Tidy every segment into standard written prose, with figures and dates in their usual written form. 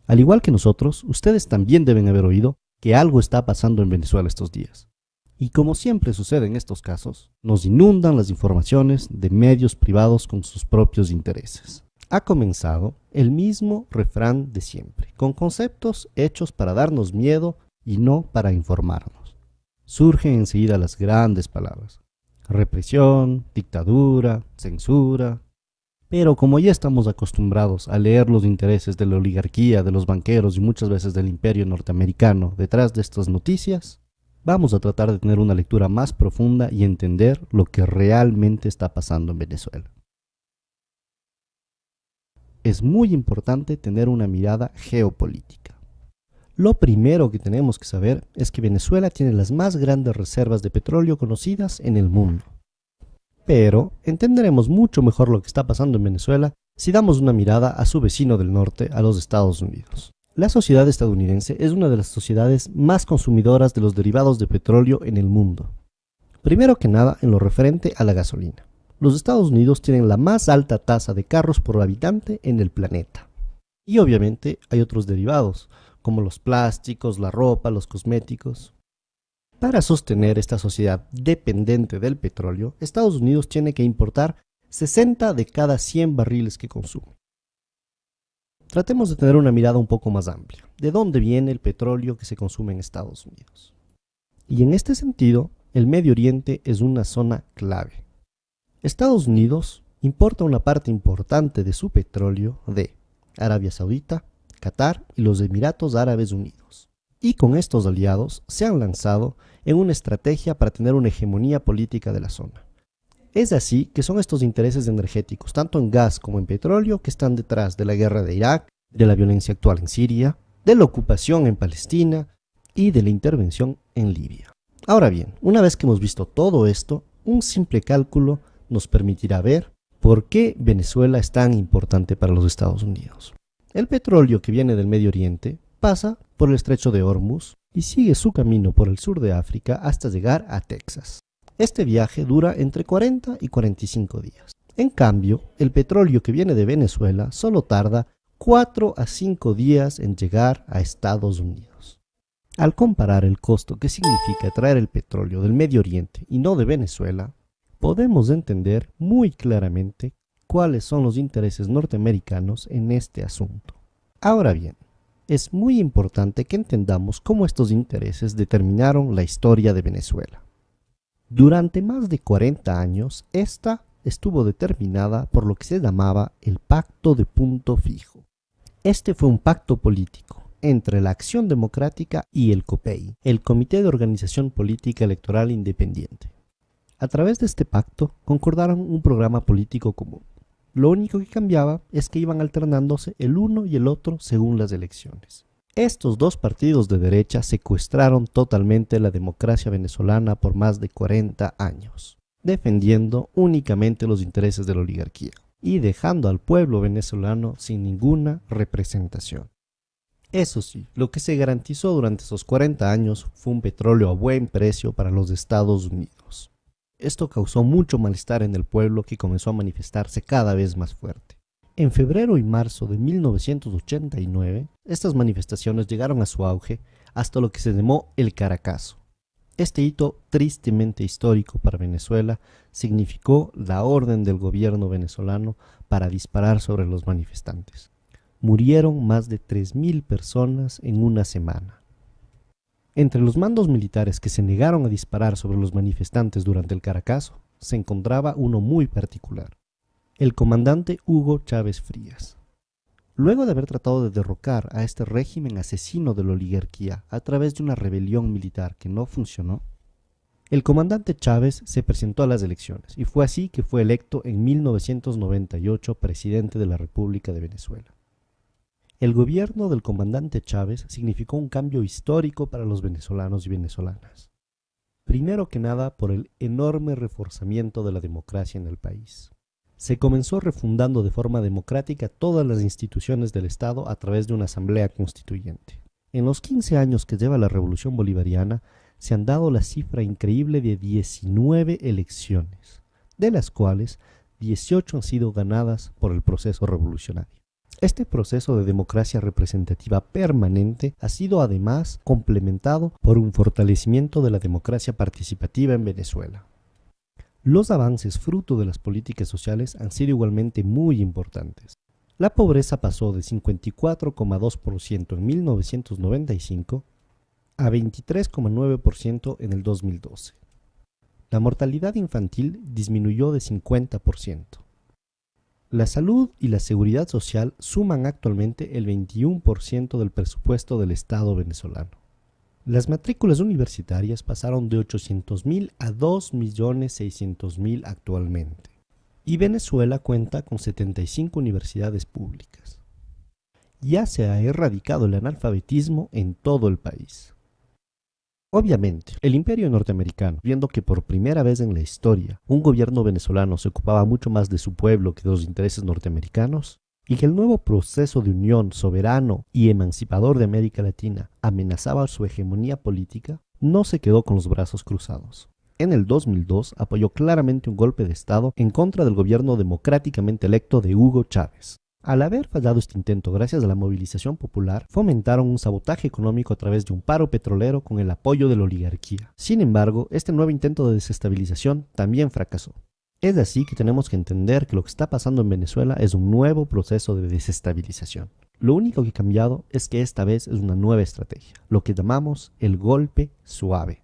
Al igual que nosotros, ustedes también deben haber oído que algo está pasando en Venezuela estos días. Y como siempre sucede en estos casos, nos inundan las informaciones de medios privados con sus propios intereses. Ha comenzado el mismo refrán de siempre, con conceptos hechos para darnos miedo y no para informarnos. Surgen enseguida las grandes palabras: represión, dictadura, censura. Pero como ya estamos acostumbrados a leer los intereses de la oligarquía, de los banqueros y muchas veces del imperio norteamericano detrás de estas noticias, vamos a tratar de tener una lectura más profunda y entender lo que realmente está pasando en Venezuela. Es muy importante tener una mirada geopolítica. Lo primero que tenemos que saber es que Venezuela tiene las más grandes reservas de petróleo conocidas en el mundo. Pero entenderemos mucho mejor lo que está pasando en Venezuela si damos una mirada a su vecino del norte, a los Estados Unidos. La sociedad estadounidense es una de las sociedades más consumidoras de los derivados de petróleo en el mundo. Primero que nada, en lo referente a la gasolina. Los Estados Unidos tienen la más alta tasa de carros por habitante en el planeta. Y obviamente hay otros derivados, como los plásticos, la ropa, los cosméticos. Para sostener esta sociedad dependiente del petróleo, Estados Unidos tiene que importar 60 de cada 100 barriles que consume. Tratemos de tener una mirada un poco más amplia. ¿De dónde viene el petróleo que se consume en Estados Unidos? Y en este sentido, el Medio Oriente es una zona clave. Estados Unidos importa una parte importante de su petróleo de Arabia Saudita, Qatar y los Emiratos Árabes Unidos. Y con estos aliados se han lanzado en una estrategia para tener una hegemonía política de la zona. Es así que son estos intereses energéticos, tanto en gas como en petróleo, que están detrás de la guerra de Irak, de la violencia actual en Siria, de la ocupación en Palestina y de la intervención en Libia. Ahora bien, una vez que hemos visto todo esto, un simple cálculo nos permitirá ver por qué Venezuela es tan importante para los Estados Unidos. El petróleo que viene del Medio Oriente pasa por el estrecho de Hormuz y sigue su camino por el sur de África hasta llegar a Texas. Este viaje dura entre 40 y 45 días. En cambio, el petróleo que viene de Venezuela solo tarda 4 a 5 días en llegar a Estados Unidos. Al comparar el costo que significa traer el petróleo del Medio Oriente y no de Venezuela, podemos entender muy claramente cuáles son los intereses norteamericanos en este asunto. Ahora bien, es muy importante que entendamos cómo estos intereses determinaron la historia de Venezuela. Durante más de 40 años, esta estuvo determinada por lo que se llamaba el Pacto de Punto Fijo. Este fue un pacto político entre la Acción Democrática y el COPEI, el Comité de Organización Política Electoral Independiente. A través de este pacto concordaron un programa político común. Lo único que cambiaba es que iban alternándose el uno y el otro según las elecciones. Estos dos partidos de derecha secuestraron totalmente la democracia venezolana por más de 40 años, defendiendo únicamente los intereses de la oligarquía y dejando al pueblo venezolano sin ninguna representación. Eso sí, lo que se garantizó durante esos 40 años fue un petróleo a buen precio para los Estados Unidos. Esto causó mucho malestar en el pueblo, que comenzó a manifestarse cada vez más fuerte. En febrero y marzo de 1989, estas manifestaciones llegaron a su auge hasta lo que se llamó el Caracazo. Este hito tristemente histórico para Venezuela significó la orden del gobierno venezolano para disparar sobre los manifestantes. Murieron más de 3.000 personas en una semana. Entre los mandos militares que se negaron a disparar sobre los manifestantes durante el Caracazo, se encontraba uno muy particular: el comandante Hugo Chávez Frías. Luego de haber tratado de derrocar a este régimen asesino de la oligarquía a través de una rebelión militar que no funcionó, el comandante Chávez se presentó a las elecciones y fue así que fue electo en 1998 presidente de la República de Venezuela. El gobierno del comandante Chávez significó un cambio histórico para los venezolanos y venezolanas. Primero que nada, por el enorme reforzamiento de la democracia en el país. Se comenzó refundando de forma democrática todas las instituciones del Estado a través de una asamblea constituyente. En los 15 años que lleva la Revolución Bolivariana, se han dado la cifra increíble de 19 elecciones, de las cuales 18 han sido ganadas por el proceso revolucionario. Este proceso de democracia representativa permanente ha sido además complementado por un fortalecimiento de la democracia participativa en Venezuela. Los avances fruto de las políticas sociales han sido igualmente muy importantes. La pobreza pasó de 54,2% en 1995 a 23,9% en el 2012. La mortalidad infantil disminuyó de 50%. La salud y la seguridad social suman actualmente el 21% del presupuesto del Estado venezolano. Las matrículas universitarias pasaron de 800.000 a 2.600.000 actualmente. Y Venezuela cuenta con 75 universidades públicas. Ya se ha erradicado el analfabetismo en todo el país. Obviamente, el imperio norteamericano, viendo que por primera vez en la historia un gobierno venezolano se ocupaba mucho más de su pueblo que de los intereses norteamericanos, y que el nuevo proceso de unión soberano y emancipador de América Latina amenazaba su hegemonía política, no se quedó con los brazos cruzados. En el 2002 apoyó claramente un golpe de Estado en contra del gobierno democráticamente electo de Hugo Chávez. Al haber fallado este intento gracias a la movilización popular, fomentaron un sabotaje económico a través de un paro petrolero con el apoyo de la oligarquía. Sin embargo, este nuevo intento de desestabilización también fracasó. Es así que tenemos que entender que lo que está pasando en Venezuela es un nuevo proceso de desestabilización. Lo único que ha cambiado es que esta vez es una nueva estrategia, lo que llamamos el golpe suave.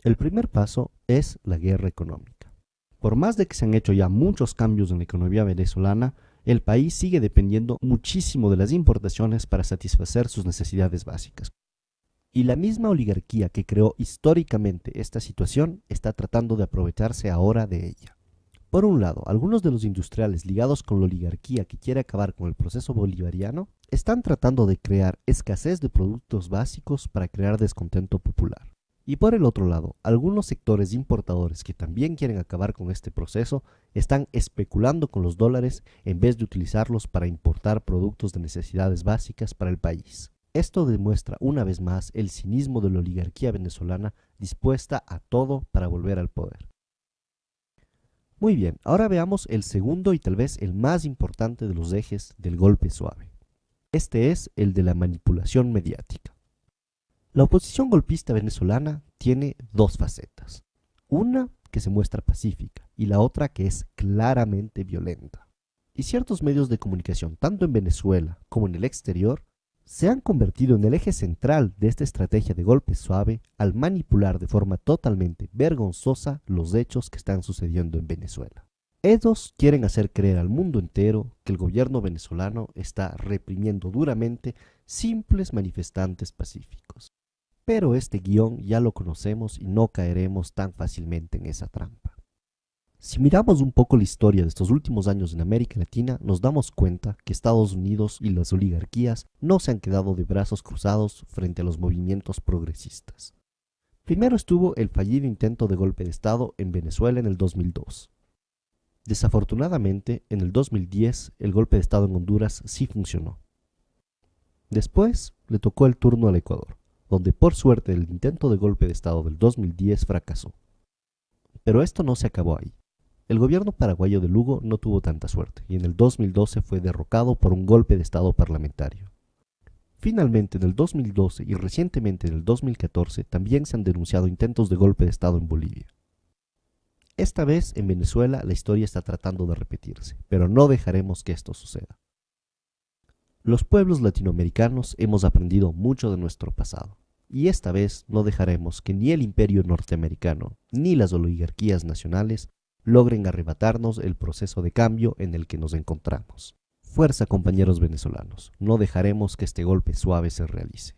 El primer paso es la guerra económica. Por más de que se han hecho ya muchos cambios en la economía venezolana, el país sigue dependiendo muchísimo de las importaciones para satisfacer sus necesidades básicas. Y la misma oligarquía que creó históricamente esta situación está tratando de aprovecharse ahora de ella. Por un lado, algunos de los industriales ligados con la oligarquía que quiere acabar con el proceso bolivariano están tratando de crear escasez de productos básicos para crear descontento popular. Y por el otro lado, algunos sectores importadores que también quieren acabar con este proceso están especulando con los dólares en vez de utilizarlos para importar productos de necesidades básicas para el país. Esto demuestra una vez más el cinismo de la oligarquía venezolana dispuesta a todo para volver al poder. Muy bien, ahora veamos el segundo y tal vez el más importante de los ejes del golpe suave. Este es el de la manipulación mediática. La oposición golpista venezolana tiene dos facetas. Una que se muestra pacífica y la otra que es claramente violenta. Y ciertos medios de comunicación, tanto en Venezuela como en el exterior, se han convertido en el eje central de esta estrategia de golpe suave al manipular de forma totalmente vergonzosa los hechos que están sucediendo en Venezuela. Ellos quieren hacer creer al mundo entero que el gobierno venezolano está reprimiendo duramente simples manifestantes pacíficos. Pero este guión ya lo conocemos y no caeremos tan fácilmente en esa trampa. Si miramos un poco la historia de estos últimos años en América Latina, nos damos cuenta que Estados Unidos y las oligarquías no se han quedado de brazos cruzados frente a los movimientos progresistas. Primero estuvo el fallido intento de golpe de Estado en Venezuela en el 2002. Desafortunadamente, en el 2010 el golpe de Estado en Honduras sí funcionó. Después le tocó el turno al Ecuador, donde por suerte el intento de golpe de Estado del 2010 fracasó. Pero esto no se acabó ahí. El gobierno paraguayo de Lugo no tuvo tanta suerte y en el 2012 fue derrocado por un golpe de Estado parlamentario. Finalmente, en el 2012 y recientemente en el 2014 también se han denunciado intentos de golpe de Estado en Bolivia. Esta vez en Venezuela la historia está tratando de repetirse, pero no dejaremos que esto suceda. Los pueblos latinoamericanos hemos aprendido mucho de nuestro pasado, y esta vez no dejaremos que ni el imperio norteamericano ni las oligarquías nacionales logren arrebatarnos el proceso de cambio en el que nos encontramos. Fuerza, compañeros venezolanos, no dejaremos que este golpe suave se realice.